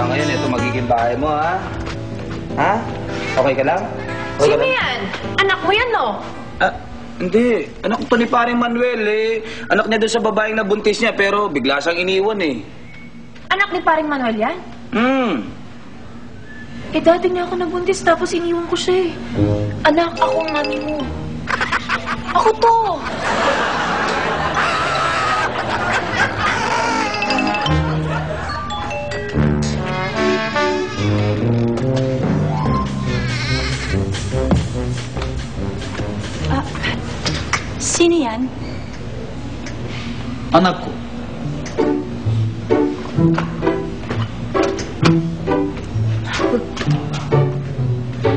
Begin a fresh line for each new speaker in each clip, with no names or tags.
ngayon, ito magiging bahay mo, ha? Ha? Okay ka lang? Okay
Sino
ka lang?
yan? Anak mo yan, no?
Ah, hindi. Anak to ni paring Manuel, eh. Anak niya doon sa babaeng nabuntis niya, pero bigla siyang iniwan, eh.
Anak ni paring Manuel yan? Eh, dati niya ako nabuntis, tapos iniwan ko siya eh. Anak, ako ang mami mo. Ako to!
Sino yan?
Anak ko.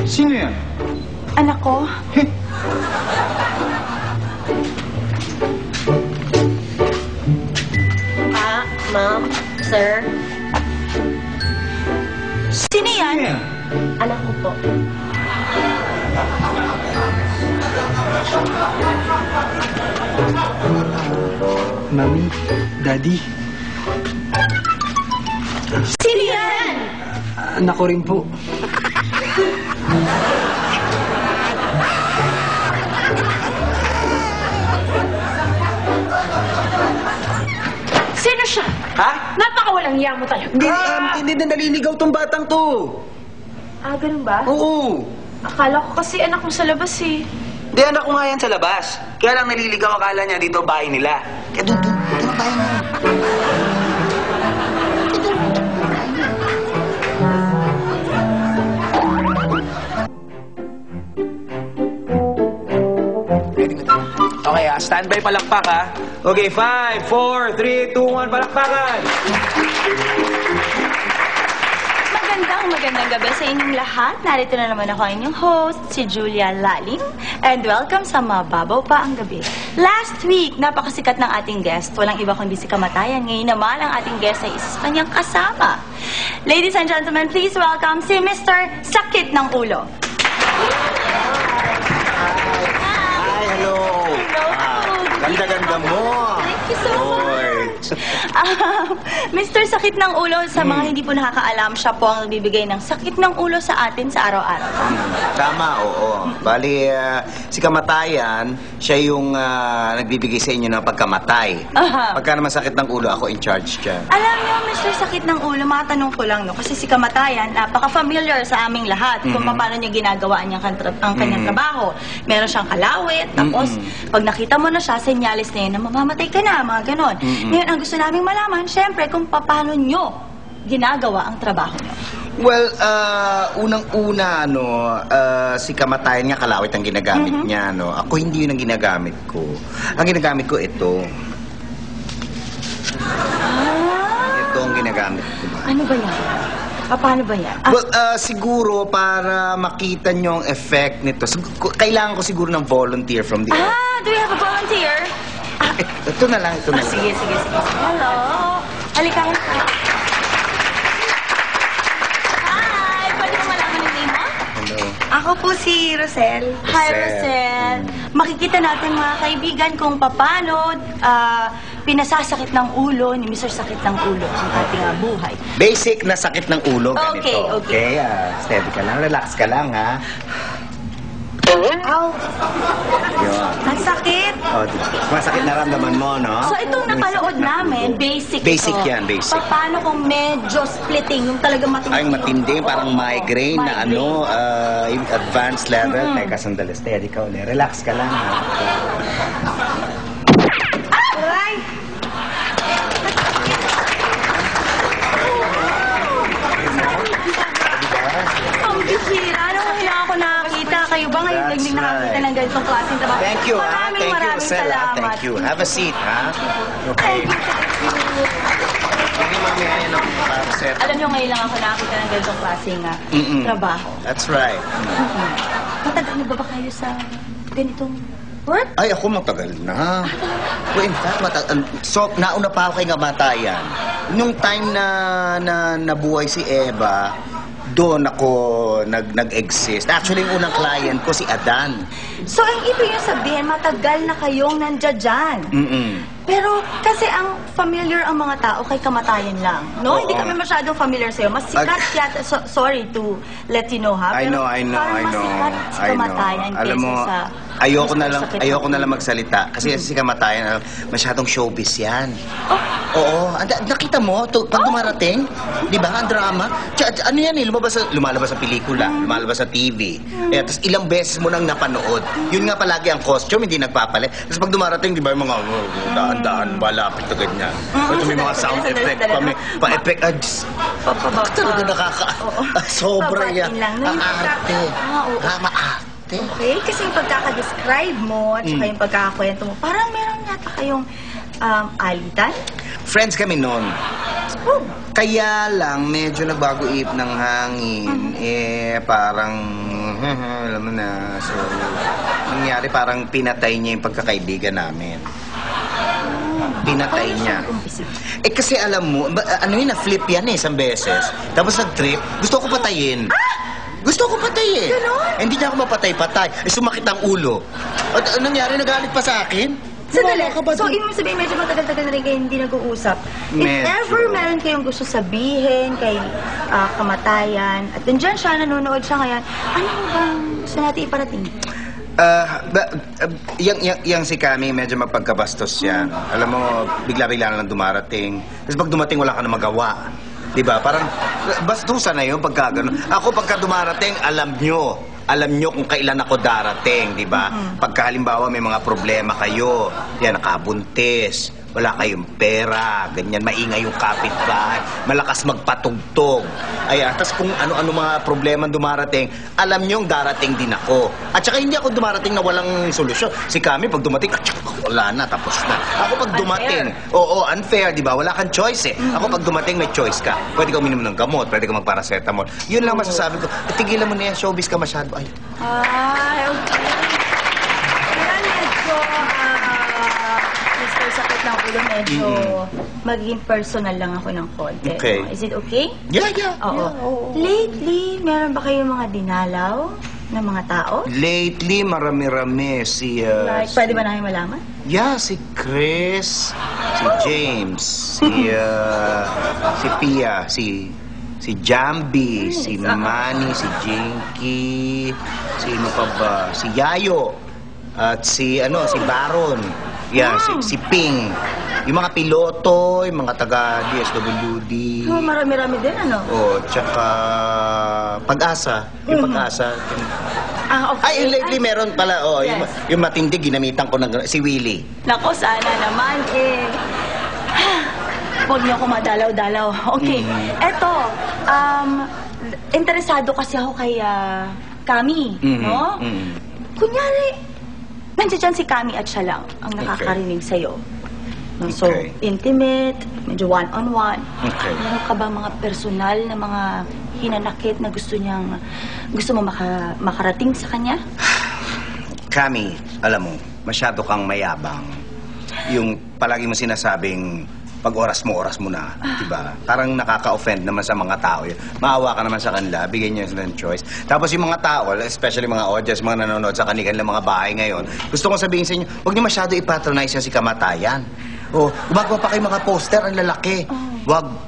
Sino yan?
Anak ko?
Ma'am, sir,
Sino yan?
anak ko po.
Mami, Daddy,
Sino yan?
anak ko rin po.
Sino siya?
Ha?
Napakawalang iya mo talaga.
Hindi na naliligaw tong batang to.
Ah, ganun ba?
Oo.
Akala ko kasi anak mo sa labas eh.
Hindi, anak ko nga yan sa labas. Kaya lang naliligaw, akala niya dito bahay nila. Kaya doon na tayo mo. Okay, standby palakpak, ha? Okay, 5, 4, 3, 2, 1, palakpakan!
Magandang gabi sa inyong lahat. Narito na naman ako inyong host, si Julia Lalim. And welcome sa Mababaw Pa ang Gabi. Last week, napakasikat ng ating guest. Walang iba kundi si Kamatayan. Ngayon naman, ang ating guest ay isa sa kanyang kasama. Ladies and gentlemen, please welcome si Mr. Sakit ng Ulo.
Hi, hello! Ganda-ganda mo!
Thank you so much. Mr. Sakit ng Ulo, sa mga hindi po nakakaalam, siya po ang nagbibigay ng sakit ng ulo sa atin sa araw-araw.
Tama, oo. Bali, si Kamatayan, siya yung nagbibigay sa inyo ng pagkamatay.
Aha.
Pagka naman sakit ng ulo, ako in charge dyan.
Alam niyo, Mr. Sakit ng Ulo, matanong ko lang, no? Kasi si Kamatayan, napaka-familiar sa aming lahat kung paano niya ginagawa ang kanyang trabaho. Meron siyang kalawit, tapos pag nakita mo na siya, senyalis na yun na mamamatay ka na, mga ganon. Ngayon, ang gusto naming malaman, syempre, kung paano nyo ginagawa ang trabaho nyo.
Well, unang-una, si Kamatayan nga kalawit ang ginagamit niya, no? Ako hindi yun ang ginagamit ko. Ang ginagamit ko, ito. Ito ang ginagamit ko.
Ano ba yan? Paano ba yan?
Well, siguro para makita nyo ang effect nito, kailangan ko siguro ng volunteer from the
Do we have a volunteer?
Ito na lang, ito na lang.
Sige. Hello. Halika. Hi! Pwede mo malaman yung name mo?
Hello.
Ako po si Rosel. Hi, Rosel. Makikita natin mga kaibigan kung paano pinasasakit ng ulo ni Mr. Sakit ng Ulo ang ating buhay.
Basic na sakit ng ulo,
Okay,
ganito.
okay.
Steady ka lang, relax ka lang, ha?
Ow!
Yun.
Ang sakit!
Masakit na ramdaman mo, no?
So itong napanood namin, basic ito.
Basic yan, basic.
Paano kung medyo splitting, yung talagang matindi?
Ay, matindi, parang
Oo,
migraine na yung advanced level. Teka, sandali, steady ka ulit. Relax ka lang, ha?
Aray! Ang bihira. Anong kailangan ko nakakita? Kayo ba ngayon
That's
naging nakakita ng ganitong klaseng trabaho?
Thank you, ha?
Maraming
Thank you,
maraming
Rosel, ha?
salamat.
Thank you. Have a seat, ha? Okay. Hindi mamaya yan ang para-set.
Alam nyo, ngayon lang ako nakakita ng ganitong klaseng trabaho.
That's right.
Matagal na ba kayo sa ganitong work?
Ay, ako matagal na. Well, in fact, so, nauna pa ako kay Kamatayan. Nung time na nabuhay si Eva, doon ako nag-exist. Actually, yung unang client ko, si Adan.
So, ang ibig yung sabihin, matagal na kayong nandiyan dyan. Pero, kasi ang familiar ang mga tao kay Kamatayan lang. No?
Oo.
Hindi kami masyadong familiar sa'yo. Mas sikat yata, sorry to let you know, ha?
I know.
Parang mas sikat si Kamatayan
Alam mo,
kaysa sa...
ayoko na
Sakit
lang magsalita. Kasi si Kamatayan, masyadong showbiz yan.
Oh,
Oo. Nakita mo, pag dumarating, di ba, ang drama. Ano yan eh, lumalabas sa pelikula, lumalabas sa TV. Tapos ilang beses mo nang napanood. Yun nga palagi ang costume, hindi nagpapalit. Tapos pag dumarating, di ba, yung mga daan-daan, balapit na ganyan. Ito may mga sound effect, pa-effect. Talaga sobra yan.
Pabatin lang.
Maarte.
Oo.
Maarte.
Okay, kasi yung pagkakadescribe mo at saka yung pagkakakwento mo, parang meron yata kayong alitan?
Friends kami noon.
Oh.
Kaya lang, medyo nagbago ip ng hangin. Parang, alam mo na. So, nangyari parang pinatay niya yung pagkakaibigan namin. Pinatay niya. Kasi alam mo, ano yun, na-flip yan isang beses. Tapos nag-trip, gusto ko patayin. Gusto ko patayin.
Ganon?
Hindi niya ako mapatay-patay. Sumakit ang ulo. At nangyari, nagalit pa sa akin.
Sandali.
Wala ka ba
So,
dun?
ibig sabihin, medyo matagal-tagal na rin kayo hindi nag-uusap. If
Medyo.
ever meron kayong gusto sabihin kay Kamatayan, at nandyan siya, nanonood siya ngayon, ano bang gusto natin iparating?
Yang si Kami, medyo mapagkabastos yan. Alam mo, bigla-bigla na lang dumarating. Tapos pag dumating, wala ka na magawa. Diba? Parang, bastusan na yun pagka gano'n. Ako pagka dumarating, alam nyo kung kailan ako darating, di ba? Pagka halimbawa may mga problema kayo, yan, nakabuntis, wala kayong pera, ganyan, maingay yung kapitbahay, malakas magpatugtog. Ayan, tapos kung ano-ano mga problema dumarating, alam nyo darating din ako. At saka hindi ako dumarating na walang solusyon. Si Kami, pag dumating, wala na, tapos na. Ako pag dumating, unfair, di ba? Wala kang choice eh. Ako pag dumating, may choice ka. Pwede ka uminom ng gamot, pwede ka magparacetamol. Yun lang masasabi ko. Tigilan mo na yan, showbiz ka masyado. Ay,
Okay. Kaya medyo, Mr. Sakit ng Ulo, medyo magiging personal lang ako ng konti.
Okay.
No? Is it okay?
yeah.
Oo. Lately, meron ba kayong mga dinalaw ng mga tao?
Lately, marami-rami.
Like, pwede ba namin malaman?
Yeah, si Chris, si James, si Pia, si Jambi, si Manny, si Jinky, sino pa ba? Si Yayo, at si Baron. Yeah, si Ping. Yung mga piloto, yung mga taga DSWD.
Oh, marami-rami din, ano?
Tsaka Pag-asa. Yung Pag-asa.
Okay.
Ay, lately meron pala,
Yes.
yung matindi, ginamitan ko ng si Willie.
Nako, sana naman, huwag niyo ako madalaw-dalaw. Okay. Eto, interesado kasi ako kay Kami, no? Kunyari, nandiyan dyan si Kami at siya lang ang nakakarinig sa'yo. No? So,
Okay.
intimate, medyo one-on-one.
Okay.
Meron ka ba mga personal na mga hinanakit na gusto mo makarating sa kanya?
Kami, alam mo, masyado kang mayabang. Yung palagi mo sinasabing, pag oras mo na, diba? Parang nakaka-offend naman sa mga tao yun. Maawa ka naman sa kanila, bigyan niyo sila ng choice. Tapos yung mga tao, especially mga audience, mga nanonood sa kanilang mga bahay ngayon, gusto kong sabihin sa inyo, huwag niyo masyado ipatronize yan si Kamatayan. Gumagawa pa kayo mga poster, ang lalaki.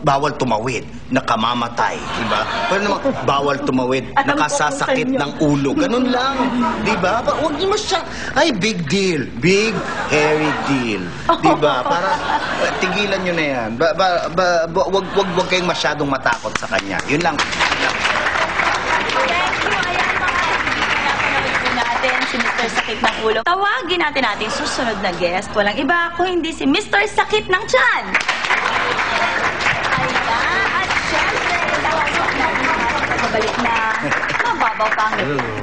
Bawal tumawid, nakamamatay, diba? Pero naman, bawal tumawid, nakasasakit ng ulo. Ganun lang, diba? Huwag niyo ay, big deal. Big, hairy deal. Diba? Para, tigilan niyo na yan. Wag kayong masyadong matakot sa kanya. Yun lang.
Si Mr. Sakit ng Ulo. Tawagin natin susunod na guest. Walang iba kung hindi si Mr. Sakit ng Tiyan. Ayan. At syempre, tawagin natin nakabalik na mababaw pang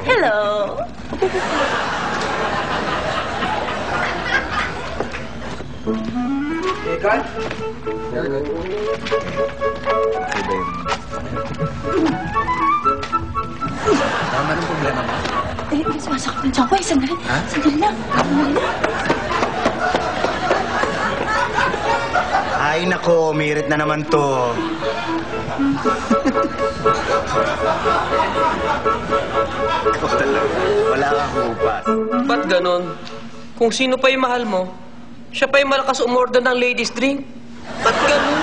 hello.
Tama ng problema mo.
Sumasakit ng tiyan ko. Sandali. Sandali lang.
Ay, nako, umirit na naman to. Ikaw talaga. Wala kang hupas.
Ba't ganon? Kung sino pa yung mahal mo, siya pa yung malakas umorder ng ladies drink.
Ba't ganun?